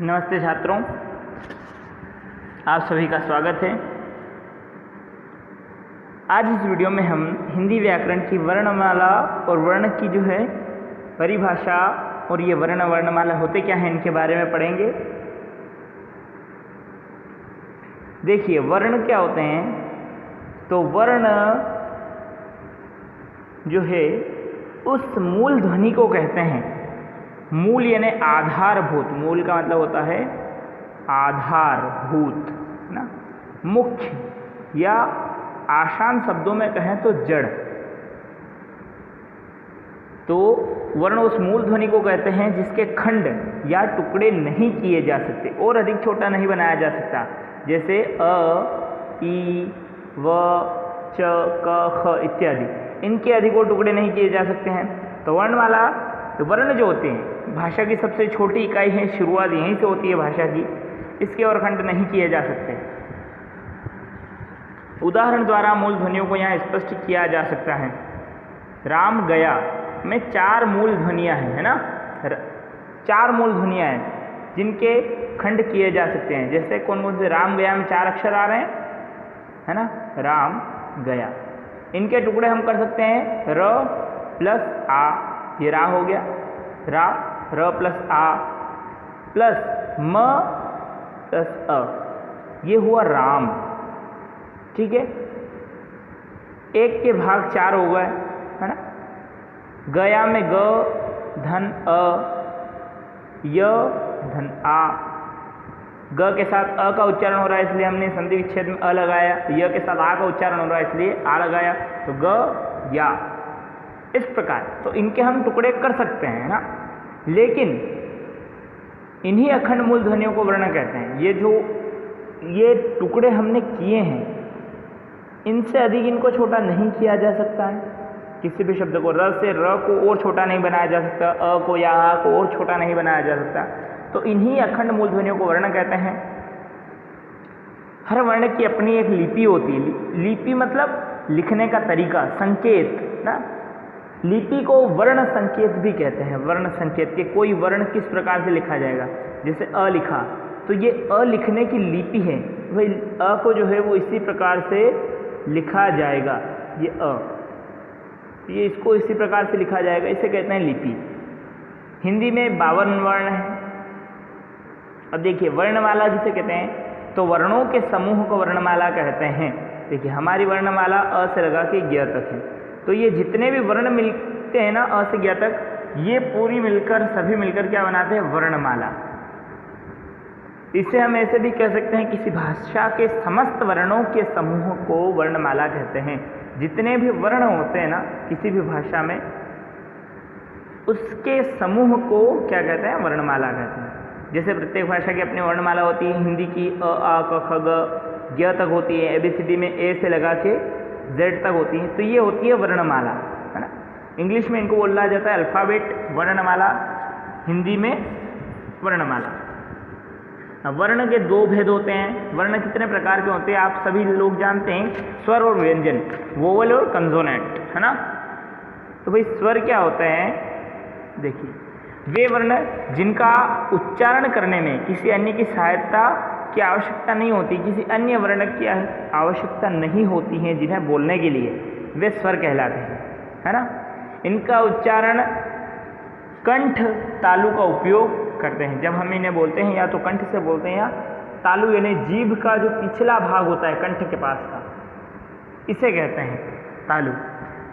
नमस्ते छात्रों, आप सभी का स्वागत है। आज इस वीडियो में हम हिंदी व्याकरण की वर्णमाला और वर्ण की जो है परिभाषा और ये वर्णमाला होते क्या हैं इनके बारे में पढ़ेंगे। देखिए, वर्ण क्या होते हैं। तो वर्ण जो है उस मूल ध्वनि को कहते हैं। मूल यानी आधारभूत। मूल का मतलब होता है आधारभूत, ना, मुख्य या आसान शब्दों में कहें तो जड़। तो वर्ण उस मूल ध्वनि को कहते हैं जिसके खंड या टुकड़े नहीं किए जा सकते और अधिक छोटा नहीं बनाया जा सकता। जैसे अ, ई, व, च, क, ख इत्यादि, इनके अधिक और टुकड़े नहीं किए जा सकते हैं। तो वर्णमाला, तो वर्ण जो होते हैं भाषा की सबसे छोटी इकाई है, शुरुआत यहीं से होती है भाषा की। इसके और खंड नहीं किए जा सकते। उदाहरण द्वारा मूल ध्वनियों को यहाँ स्पष्ट किया जा सकता है। राम गया में 4 मूल ध्वनियाँ हैं, है ना। 4 मूल ध्वनियाँ हैं जिनके खंड किए जा सकते हैं। जैसे कौन कौन से? राम गया में 4 अक्षर आ रहे हैं, है ना। राम गया, इनके टुकड़े हम कर सकते हैं र प्लस आ, ये रा हो गया। रा, र प्लस आ प्लस म प्लस अ, ये हुआ राम। ठीक है, एक के भाग 4 हो गए, है ना। गया में ग धन अ, य धन आ। ग के साथ अ का उच्चारण हो रहा है इसलिए हमने संधि विच्छेद में अ लगाया। य के साथ आ का उच्चारण हो रहा है इसलिए आ लगाया। तो ग या, इस प्रकार तो इनके हम टुकड़े कर सकते हैं ना। लेकिन इन्हीं अखंड मूल ध्वनियों को वर्ण कहते हैं। ये टुकड़े हमने किए हैं, इनसे अधिक इनको छोटा नहीं किया जा सकता है। किसी भी शब्द को र से र को और छोटा नहीं बनाया जा सकता, अ को या आ को और छोटा नहीं बनाया जा सकता। तो इन्हीं अखंड मूल ध्वनियों को वर्ण कहते हैं। हर वर्ण की अपनी एक लिपि होती है। लिपि मतलब लिखने का तरीका, संकेत ना। लिपि को वर्ण संकेत भी कहते हैं। वर्ण संकेत के कोई वर्ण किस प्रकार से लिखा जाएगा, जैसे अ लिखा, तो ये अ लिखने की लिपि है। वही अ को जो है वो इसी प्रकार से लिखा जाएगा। ये अ, ये इसको इसी प्रकार से लिखा जाएगा, इसे कहते हैं लिपि। हिंदी में 52 वर्ण है। अब देखिए, वर्णमाला जिसे कहते हैं, तो वर्णों के समूह को वर्णमाला कहते हैं। देखिए, हमारी वर्णमाला अ से लगा के ज्ञ तक है। तो ये जितने भी वर्ण मिलते हैं ना अ से ज्ञ तक, ये पूरी मिलकर, सभी मिलकर क्या बनाते हैं? वर्णमाला। इसे हम ऐसे भी कह सकते हैं, किसी भाषा के समस्त वर्णों के समूह को वर्णमाला कहते हैं। जितने भी वर्ण होते हैं ना किसी भी भाषा में, उसके समूह को क्या कहते हैं? वर्णमाला कहते हैं। जैसे प्रत्येक भाषा की अपनी वर्णमाला होती है। हिंदी की अ, आ, क, ख, ग, ज्ञ तक होती है। ABCD में ए से लगा के Z तक होती है। तो ये होती है वर्णमाला, है ना। इंग्लिश में इनको बोला जाता है अल्फ़ाबेट वर्णमाला, हिंदी में वर्णमाला। वर्ण के 2 भेद होते हैं। वर्ण कितने प्रकार के होते हैं आप सभी लोग जानते हैं, स्वर और व्यंजन, वोवल और कंसोनेंट, है ना। तो भाई स्वर क्या होते हैं? देखिए, वे वर्ण जिनका उच्चारण करने में किसी अन्य की सहायता की आवश्यकता नहीं होती, किसी अन्य वर्ण की आवश्यकता नहीं होती है जिन्हें बोलने के लिए, वे स्वर कहलाते हैं, है ना। इनका उच्चारण कंठ तालु का उपयोग करते हैं। जब हम इन्हें बोलते हैं या तो कंठ से बोलते हैं या तालु यानी जीभ का जो पिछला भाग होता है कंठ के पास का, इसे कहते हैं तालु।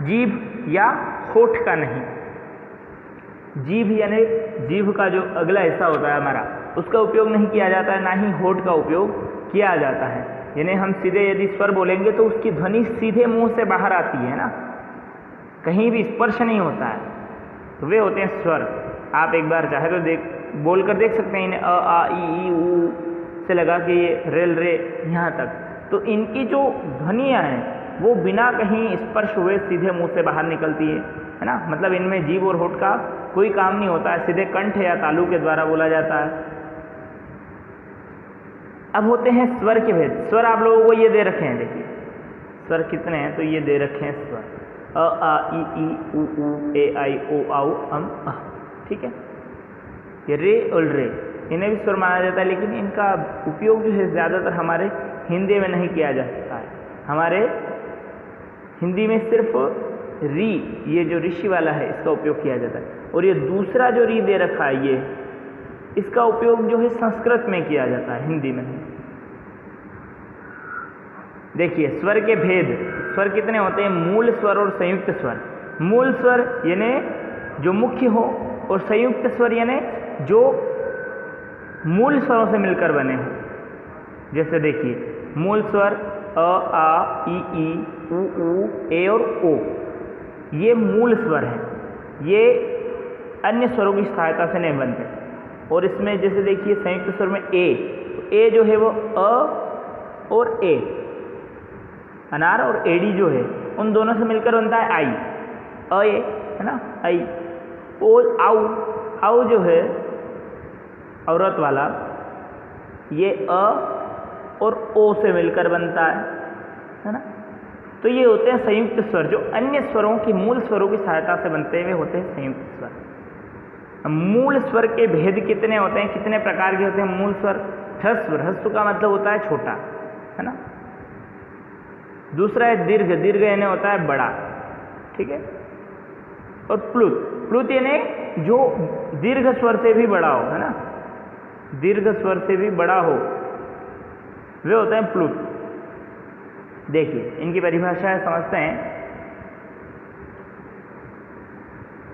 जीभ या होठ का नहीं। जीभ यानी जीभ का जो अगला हिस्सा होता है हमारा, उसका उपयोग नहीं किया जाता है, ना ही होठ का उपयोग किया जाता है। यानी हम सीधे यदि स्वर बोलेंगे तो उसकी ध्वनि सीधे मुंह से बाहर आती है ना, कहीं भी स्पर्श नहीं होता है। तो वे होते हैं स्वर। आप एक बार चाहे तो बोल कर देख सकते हैं इन्हें, अ, आ, ई, ऊ से लगा के ये रेल रे यहाँ तक। तो इनकी जो ध्वनियाँ हैं वो बिना कहीं स्पर्श हुए सीधे मुंह से बाहर निकलती है ना। मतलब इनमें जीभ और होठ का कोई काम नहीं होता है, सीधे कंठ या तालु के द्वारा बोला जाता है। अब होते हैं स्वर के भेद। स्वर आप लोगों को ये दे रखे हैं, देखिए स्वर कितने हैं, तो ये दे रखे हैं स्वर अ, आ, ई, उ, ऊ, ए, आई, ओ, औ, अम, अह। ठीक है, ये रे और रे, इन्हें भी स्वर माना जाता है, लेकिन इनका उपयोग जो है ज़्यादातर हमारे हिंदी में नहीं किया जाता है। हमारे हिंदी में सिर्फ री, ये जो ऋषि वाला है, इसका उपयोग किया जाता है। और ये दूसरा जो री दे रखा है, ये इसका उपयोग जो है संस्कृत में किया जाता है, हिंदी में नहीं। देखिए स्वर के भेद, स्वर कितने होते हैं? मूल स्वर और संयुक्त स्वर। मूल स्वर यानी जो मुख्य हो, और संयुक्त स्वर यानी जो मूल स्वरों से मिलकर बने हो। जैसे देखिए मूल स्वर अ, आ, ई, उ, ए और ओ, ये मूल स्वर हैं, ये अन्य स्वरों की सहायता से नहीं बनते। और इसमें जैसे देखिए संयुक्त स्वर में ए, तो ए जो है वो अ और ए, अनार और एडी जो है उन दोनों से मिलकर बनता है आई, अ ए, है ना, आई। और आउ, आउ जो है औरत वाला, ये अ और ओ से मिलकर बनता है ना। तो ये होते हैं संयुक्त स्वर, जो अन्य स्वरों की मूल स्वरों की सहायता से बनते हुए होते हैं संयुक्त स्वर। मूल स्वर के भेद कितने होते हैं, कितने प्रकार के होते हैं? मूल स्वर ह्रस्व, ह्रस्व का मतलब होता है छोटा, है ना। दूसरा है दीर्घ, दीर्घ यानी होता है बड़ा, ठीक है। और प्लुत, प्लुत यानी जो दीर्घ स्वर से भी बड़ा हो, है ना, दीर्घ स्वर से भी बड़ा हो, वे होते हैं प्लुत। देखिए इनकी परिभाषा है, समझते हैं।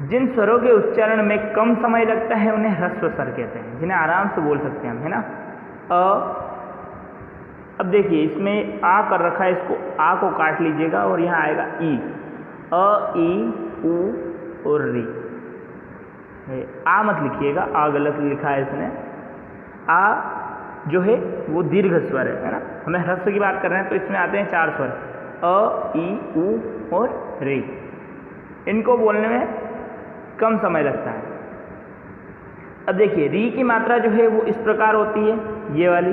जिन स्वरों के उच्चारण में कम समय लगता है उन्हें ह्रस्व स्वर कहते हैं, जिन्हें आराम से बोल सकते हैं हम, है ना। अ, अब देखिए इसमें आ कर रखा है, इसको आ को काट लीजिएगा और यहाँ आएगा ई, अ, ई, उ और री। आ मत लिखिएगा, आ गलत लिखा है इसने। आ जो है वो दीर्घ स्वर है ना। हमें ह्रस्व की बात कर रहे हैं तो इसमें आते हैं 4 स्वर, अ, ई, उ और रे। इनको बोलने में कम समय लगता है। अब देखिए री की मात्रा जो है वो इस प्रकार होती है, ये वाली,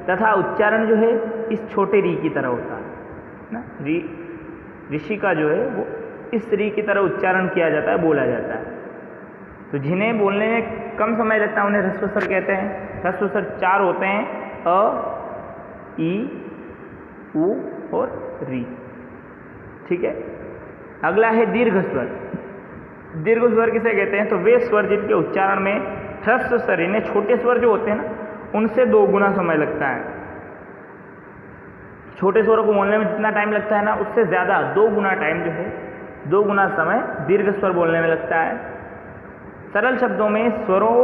तथा उच्चारण जो है इस छोटे री की तरह होता है ना। री, ऋषि का जो है वो इस री की तरह उच्चारण किया जाता है, बोला जाता है। तो जिन्हें बोलने में कम समय लगता है उन्हें ह्रस्व स्वर कहते हैं। ह्रस्व स्वर 4 होते हैं, अ, ई, उ और री, ठीक है। अगला है दीर्घ स्वर। दीर्घ स्वर किसे कहते हैं? तो वे स्वर जिनके उच्चारण में ह्रस्व स्वर यानी छोटे स्वर जो होते हैं ना, उनसे 2 गुना समय लगता है। छोटे स्वरों को बोलने में जितना टाइम लगता है ना, उससे ज़्यादा 2 गुना टाइम जो है, 2 गुना समय दीर्घ स्वर बोलने में लगता है। सरल शब्दों में स्वरों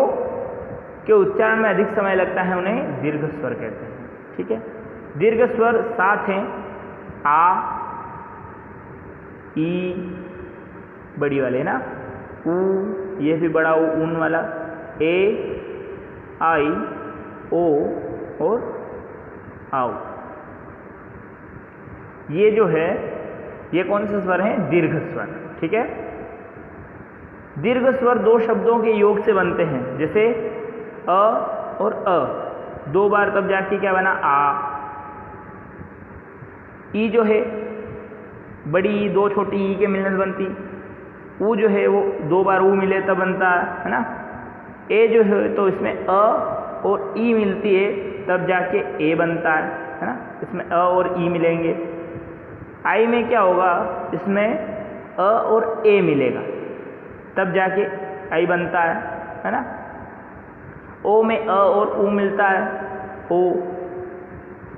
के उच्चारण में अधिक समय लगता है, उन्हें दीर्घ स्वर कहते हैं, ठीक है। दीर्घ स्वर 7 हैं, आ, ई बड़ी वाले ना, उ ये भी बड़ा उ, ऊन वाला, ए, आई, ओ और आओ। ये जो है ये कौन से स्वर हैं? दीर्घ स्वर, ठीक है। दीर्घ स्वर 2 शब्दों के योग से बनते हैं, जैसे अ और अ, 2 बार तब जाके क्या बना? आ। ई जो है बड़ी ई 2 छोटी ई के मिलने से बनती। उ जो है वो 2 बार उ मिले तब बनता है ना। ए जो है तो इसमें अ और ई मिलती है तब जाके ए बनता है ना। इसमें अ और ई मिलेंगे। आई में क्या होगा? इसमें अ और ए मिलेगा तब जाके आई बनता है ना। ओ में अ और उ मिलता है, ओ,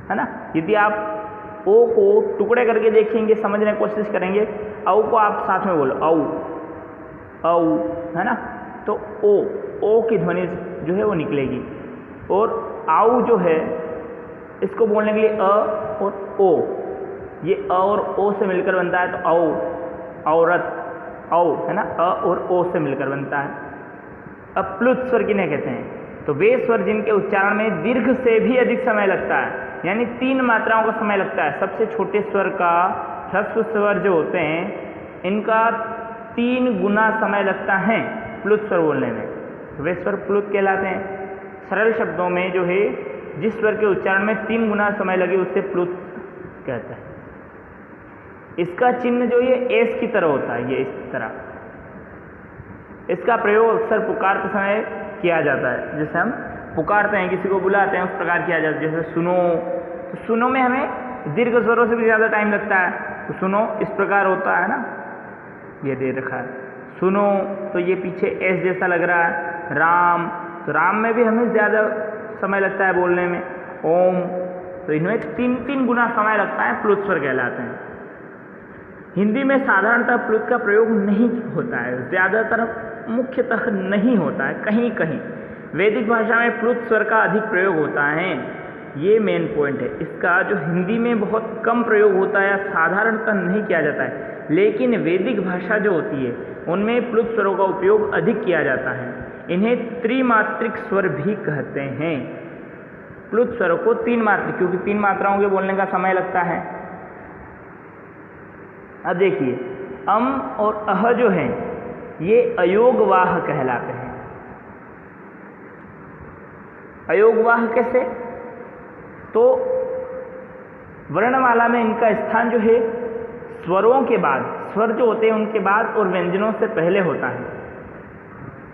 है ना। यदि आप ओ को टुकड़े करके देखेंगे, समझने की कोशिश करेंगे, औ को आप साथ में बोलो, औ, औ, है ना। तो ओ की ध्वनि जो है वो निकलेगी। और आउ जो है इसको बोलने के लिए अ और ओ, ये अ और ओ से मिलकर बनता है, तो औ, औरत, औ, है ना, अ और ओ से मिलकर बनता है। अब प्लुत स्वर किन्हें कहते हैं? तो वे स्वर जिनके उच्चारण में दीर्घ से भी अधिक समय लगता है, यानी 3 मात्राओं का समय लगता है। सबसे छोटे स्वर का ह्रस्व स्वर जो होते हैं इनका 3 गुना समय लगता है प्लुत स्वर बोलने में, तो वे स्वर प्लुत कहलाते हैं। सरल शब्दों में जो है जिस स्वर के उच्चारण में 3 गुना समय लगे उसे प्लुत कहते हैं। इसका चिन्ह जो ये एस की तरह होता है, ये इस तरह। इसका प्रयोग अक्सर पुकारते समय किया जाता है, जिसे हम पुकारते हैं, किसी को बुलाते हैं, उस प्रकार किया जाता है। जैसे सुनो, तो सुनो में हमें दीर्घ स्वरों से भी ज़्यादा टाइम लगता है, तो सुनो इस प्रकार होता है ना, ये दे रखा है सुनो, तो ये पीछे एस जैसा लग रहा है। राम, तो राम में भी हमें ज़्यादा समय लगता है बोलने में। ओम, तो इनमें 3 गुना समय लगता है, प्लुत स्वर कहलाते हैं। हिंदी में साधारणतः प्लुत का प्रयोग नहीं होता है, ज़्यादातर मुख्यतः नहीं होता है, कहीं कहीं। वैदिक भाषा में प्लुत स्वर का अधिक प्रयोग होता है, ये मेन पॉइंट है इसका, जो हिंदी में बहुत कम प्रयोग होता है या साधारणतः नहीं किया जाता है। लेकिन वैदिक भाषा जो होती है उनमें प्लुत स्वरों का उपयोग अधिक किया जाता है। इन्हें त्रिमात्रिक स्वर भी कहते हैं। प्लुत स्वरों को 3 मात्रिक, क्योंकि 3 मात्राओं के बोलने का समय लगता है। अब देखिए, अम और अह जो हैं ये अयोगवाह कहलाते हैं। अयोगवाह कैसे? तो वर्णमाला में इनका स्थान जो है स्वरों के बाद, स्वर जो होते हैं उनके बाद और व्यंजनों से पहले होता है।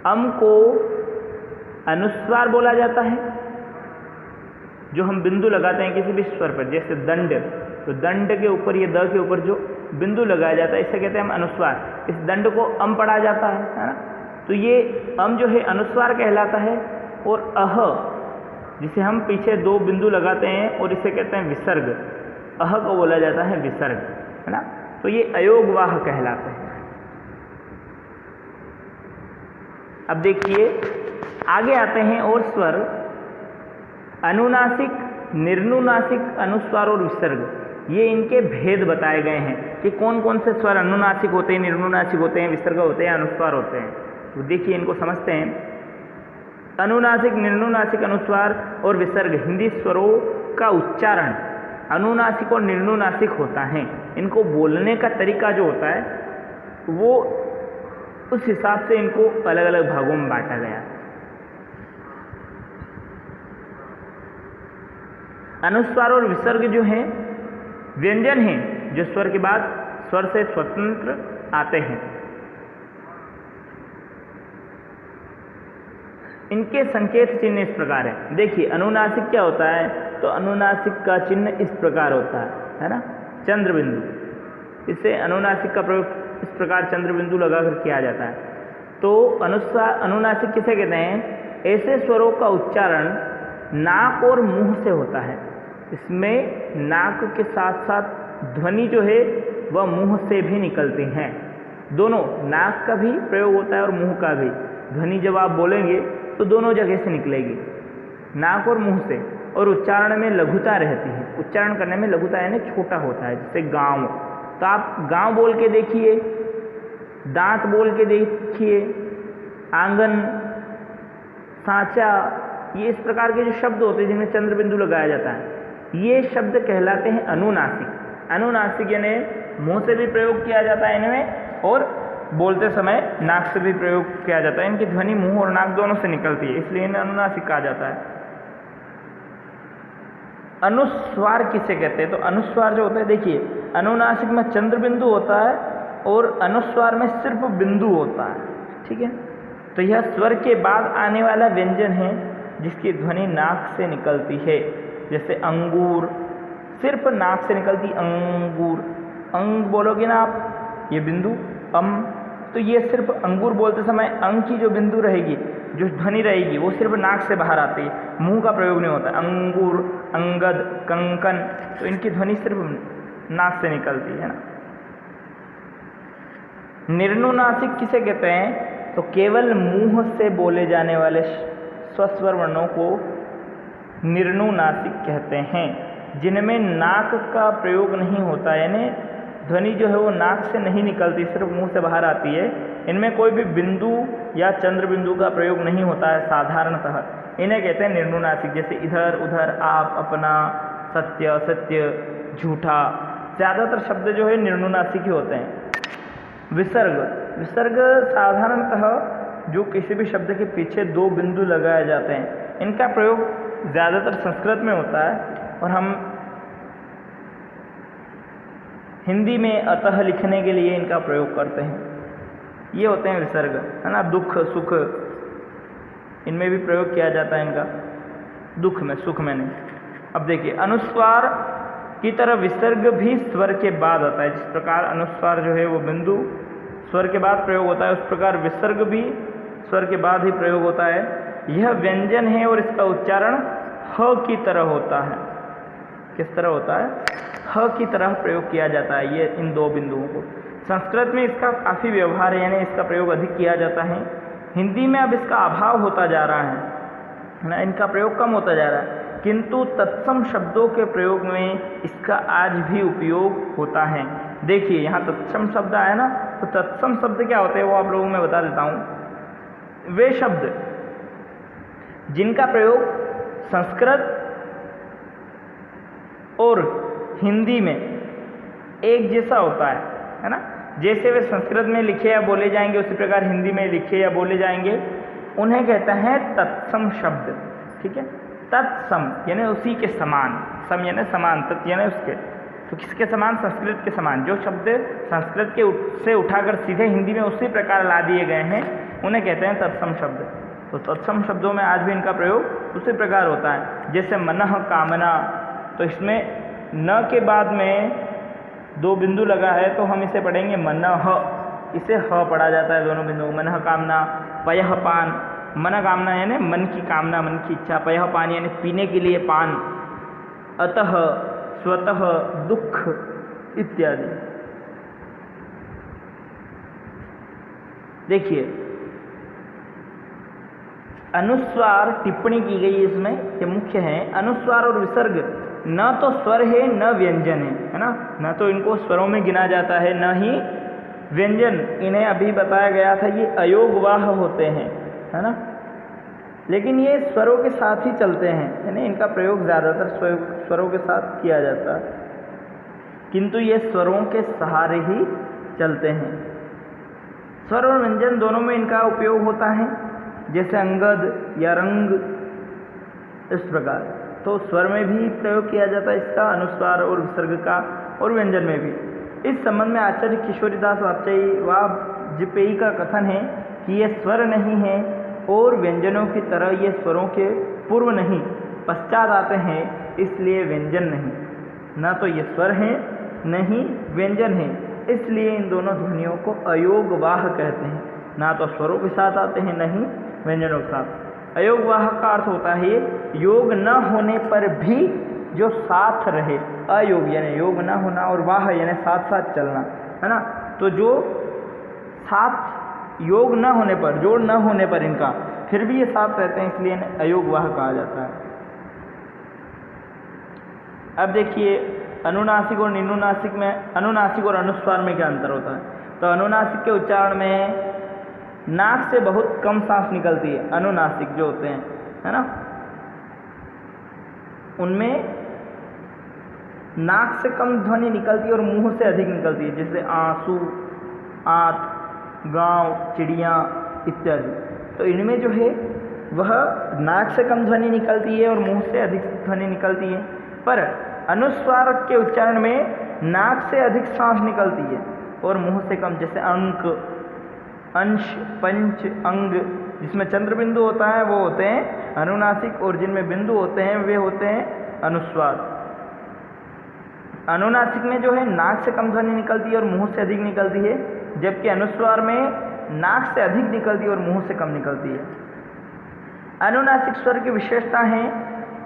अम को अनुस्वार बोला जाता है, जो हम बिंदु लगाते हैं किसी भी स्वर पर, जैसे दंड, तो दंड के ऊपर, ये द के ऊपर जो बिंदु लगाया जाता है इसे कहते हैं हम अनुस्वार। इस दंड को अम पढ़ा जाता है ना, तो ये अम जो है अनुस्वार कहलाता है। और अह, जिसे हम पीछे 2 बिंदु लगाते हैं और इसे कहते हैं विसर्ग, अह को बोला जाता है विसर्ग, है ना, तो ये अयोगवाह कहलाते हैं। अब देखिए आगे आते हैं और स्वर, अनुनासिक, निर्नुनासिक, अनुस्वार और विसर्ग, ये इनके भेद बताए गए हैं कि कौन कौन से स्वर अनुनासिक होते हैं, निर्नुनासिक होते हैं, विसर्ग होते हैं, अनुस्वार होते हैं। तो देखिए इनको समझते हैं। अनुनासिक, निर्नुनासिक, अनुस्वार और विसर्ग हिंदी स्वरों का उच्चारण अनुनासिक और निर्नुनासिक होता है। इनको बोलने का तरीका जो होता है वो उस हिसाब से इनको अलग अलग भागों में बांटा गया। अनुस्वार और विसर्ग जो हैं व्यंजन हैं जो स्वर के बाद स्वर से स्वतंत्र आते हैं। इनके संकेत चिन्ह इस प्रकार है। देखिए अनुनासिक क्या होता है, तो अनुनासिक का चिन्ह इस प्रकार होता है ना, चंद्र बिंदु। इससे अनुनासिक का प्रयोग इस प्रकार चंद्र बिंदु लगाकर किया जाता है। तो अनुनासिक किसे कहते हैं? ऐसे स्वरों का उच्चारण नाक और मुंह से होता है। इसमें नाक के साथ साथ ध्वनि जो है वह मुंह से भी निकलती हैं। दोनों, नाक का भी प्रयोग होता है और मुंह का भी। ध्वनि जब आप बोलेंगे तो दोनों जगह से निकलेगी, नाक और मुंह से। और उच्चारण में लघुता रहती है, उच्चारण करने में लघुता यानी छोटा होता है। जैसे गांव, तो आप गांव बोल के देखिए, दांत बोल के देखिए, आंगन, सांचा, ये इस प्रकार के जो शब्द होते हैं जिनमें चंद्र बिंदु लगाया जाता है, ये शब्द कहलाते हैं अनुनासिक। अनुनासिक यानी मुंह से भी प्रयोग किया जाता है इनमें और बोलते समय नाक से भी प्रयोग किया जाता है। इनकी ध्वनि मुंह और नाक दोनों से निकलती है, इसलिए इन्हें अनुनासिक कहा जाता है। अनुस्वार किसे कहते हैं? तो अनुस्वार जो होता है, देखिए अनुनासिक में चंद्र बिंदु होता है और अनुस्वार में सिर्फ बिंदु होता है, ठीक है। तो यह स्वर के बाद आने वाला व्यंजन है जिसकी ध्वनि नाक से निकलती है। जैसे अंगूर, सिर्फ नाक से निकलती अंगूर, अंग बोलोगे ना आप, ये बिंदु अम, तो ये सिर्फ अंगूर बोलते समय अंग की जो बिंदु रहेगी, जो ध्वनि रहेगी, वो सिर्फ नाक से बाहर आती है, मुंह का प्रयोग नहीं होता। अंगूर, अंगद, कंकन, तो इनकी ध्वनि सिर्फ नाक से निकलती है ना। निर्नुनासिक किसे कहते हैं? तो केवल मुंह से बोले जाने वाले स्वस्वर वर्णों को निर्नुनासिक कहते हैं, जिनमें नाक का प्रयोग नहीं होता, यानी ध्वनि जो है वो नाक से नहीं निकलती, सिर्फ मुंह से बाहर आती है। इनमें कोई भी बिंदु या चंद्र बिंदु का प्रयोग नहीं होता है साधारणतः। इन्हें कहते हैं निर्नुनासिक। जैसे इधर, उधर, आप, अपना, सत्य, सत्य, झूठा, ज़्यादातर शब्द जो है निर्नुनासिक ही होते हैं। विसर्ग, विसर्ग साधारणतः जो किसी भी शब्द के पीछे 2 बिंदु लगाए जाते हैं, इनका प्रयोग ज़्यादातर संस्कृत में होता है और हम हिंदी में अतः लिखने के लिए इनका प्रयोग करते हैं। ये होते हैं विसर्ग, है ना। दुख, सुख, इनमें भी प्रयोग किया जाता है इनका, दुख में, सुख में नहीं। अब देखिए, अनुस्वार की तरह विसर्ग भी स्वर के बाद आता है। जिस प्रकार अनुस्वार जो है वो बिंदु स्वर के बाद प्रयोग होता है, उस प्रकार विसर्ग भी स्वर के बाद ही प्रयोग होता है। यह व्यंजन है और इसका उच्चारण ह की तरह होता है। किस तरह होता है? ह की तरह प्रयोग किया जाता है ये इन दो बिंदुओं को। संस्कृत में इसका काफ़ी व्यवहार है, यानी इसका प्रयोग अधिक किया जाता है। हिंदी में अब इसका अभाव होता जा रहा है ना, इनका प्रयोग कम होता जा रहा है, किंतु तत्सम शब्दों के प्रयोग में इसका आज भी उपयोग होता है। देखिए यहाँ तत्सम शब्द आया ना, तो तत्सम शब्द क्या होते हैं वो आप लोगों को मैं बता देता हूँ। वे शब्द जिनका प्रयोग संस्कृत और हिंदी में एक जैसा होता है ना, जैसे वे संस्कृत में लिखे या बोले जाएंगे उसी प्रकार हिंदी में लिखे या बोले जाएंगे, उन्हें कहते हैं तत्सम शब्द। ठीक है, तत्सम यानी उसी के समान, सम यानी समान, तत् यानी उसके, तो किसके समान? संस्कृत के समान। जो शब्द संस्कृत के से उठाकर सीधे हिंदी में उसी प्रकार ला दिए गए हैं उन्हें कहते हैं तत्सम शब्द। तो तत्सम शब्दों में आज भी इनका प्रयोग उसी प्रकार होता है। जैसे मनः कामना, तो इसमें न के बाद में दो बिंदु लगा है तो हम इसे पढ़ेंगे मनः, इसे ह पढ़ा जाता है दोनों बिंदु। मनः कामना, पयः पान, मन कामना यानी मन की कामना, मन की इच्छा, पयः पान यानी पीने के लिए पान, अतः, स्वतः, दुख इत्यादि। देखिए अनुस्वार टिप्पणी की गई इसमें, ये मुख्य है। अनुस्वार और विसर्ग न तो स्वर है न व्यंजन है ना, न तो इनको स्वरों में गिना जाता है न ही व्यंजन। इन्हें अभी बताया गया था ये अयोगवाह होते हैं, है ना, लेकिन ये स्वरों के साथ ही चलते हैं, यानी इनका प्रयोग ज़्यादातर स्वरों के साथ किया जाता है, किंतु ये स्वरों के सहारे ही चलते हैं। स्वर और व्यंजन दोनों में इनका उपयोग होता है, जैसे अंगद या रंग, इस प्रकार। तो स्वर में भी प्रयोग किया जाता है इसका, अनुस्वार और विसर्ग का, और व्यंजन में भी। इस संबंध में आचार्य किशोरीदास वाजपेयी का कथन है कि ये स्वर नहीं है और व्यंजनों की तरह ये स्वरों के पूर्व नहीं पश्चात आते हैं, इसलिए व्यंजन नहीं। न तो ये स्वर हैं न ही व्यंजन हैं, इसलिए इन दोनों ध्वनियों को अयोगवाह कहते हैं। ना तो स्वरों के साथ आते हैं न ही व्यंजनों के साथ। अयोगवाह का अर्थ होता है योग न होने पर भी जो साथ रहे। अयोग यानी योग न होना और वाह यानी साथ साथ चलना, है ना। तो जो साथ योग न होने पर, जोड़ न होने पर इनका, फिर भी ये साथ रहते हैं, इसलिए इन्हें अयोगवाह कहा जाता है। अब देखिए अनुनासिक और निनुनासिक में, अनुनासिक और अनुस्वार में क्या अंतर होता है। तो अनुनासिक के उच्चारण में नाक से बहुत कम सांस निकलती है। अनुनासिक जो होते हैं, है ना, उनमें नाक से कम ध्वनि निकलती है और मुंह से अधिक निकलती है, जैसे आंसू, आंत, गांव, चिड़िया इत्यादि। तो इनमें जो है वह नाक से कम ध्वनि निकलती है और मुंह से अधिक ध्वनि निकलती है। पर अनुस्वार के उच्चारण में नाक से अधिक सांस निकलती है और मुंह से कम, जैसे अंक, अंश, पंच, अंग। जिसमें चंद्र बिंदु होता है वो होते हैं अनुनासिक, और जिनमें बिंदु होते हैं वे होते हैं अनुस्वार। अनुनासिक में जो है नाक से कम ध्वनि निकलती है और मुंह से अधिक निकलती है, जबकि अनुस्वार में नाक से अधिक निकलती है और मुंह से कम निकलती है। अनुनासिक स्वर की विशेषता है,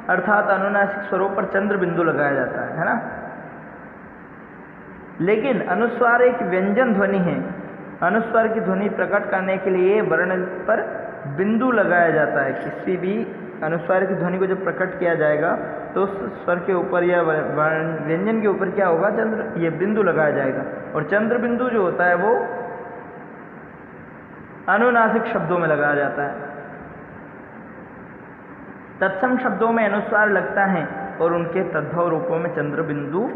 अर्थात अनुनासिक स्वरों पर चंद्र बिंदु लगाया जाता है ना। लेकिन अनुस्वार एक व्यंजन ध्वनि है। अनुस्वार की ध्वनि प्रकट करने के लिए वर्ण पर बिंदु लगाया जाता है। किसी भी अनुस्वार की ध्वनि को जब प्रकट किया जाएगा तो उस स्वर के ऊपर या व्यंजन के ऊपर क्या होगा, ये बिंदु लगाया जाएगा। और चंद्र बिंदु जो होता है वो अनुनासिक शब्दों में लगाया जाता है। तत्सम शब्दों में अनुस्वार लगता है और उनके तद्भव रूपों में चंद्र बिंदु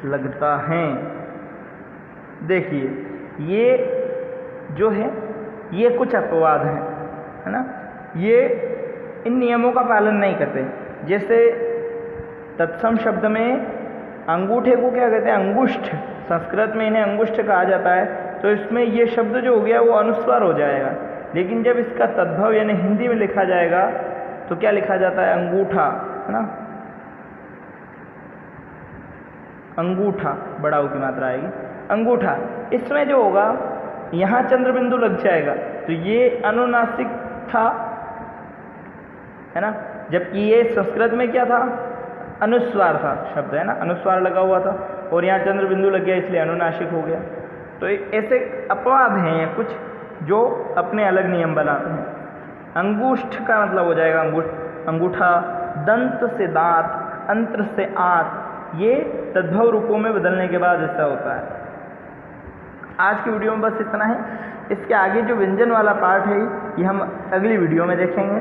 लगता है। देखिए ये जो है ये कुछ अपवाद हैं, है ना, ये इन नियमों का पालन नहीं करते। जैसे तत्सम शब्द में अंगूठे को क्या कहते हैं, अंगुष्ठ, संस्कृत में इन्हें अंगुष्ठ कहा जाता है। तो इसमें ये शब्द जो हो गया वो अनुस्वार हो जाएगा। लेकिन जब इसका तद्भव यानी हिंदी में लिखा जाएगा तो क्या लिखा जाता है, अंगूठा, है ना, अंगूठा, बड़ा ऊ की मात्रा आएगी, अंगूठा। इसमें जो होगा यहाँ चंद्र बिंदु लग जाएगा तो ये अनुनासिक था, है ना, जबकि ये संस्कृत में क्या था, अनुस्वार था शब्द, है ना, अनुस्वार लगा हुआ था और यहाँ चंद्र बिंदु लग गया इसलिए अनुनासिक हो गया। तो ऐसे अपवाद हैं कुछ जो अपने अलग नियम बनाते हैं। अंगुष्ठ का मतलब हो जाएगा अंगूठा, दंत से दांत, अंत्र से आंत, ये तद्भव रूपों में बदलने के बाद ऐसा होता है। आज की वीडियो में बस इतना है। इसके आगे जो व्यंजन वाला पार्ट है ये हम अगली वीडियो में देखेंगे।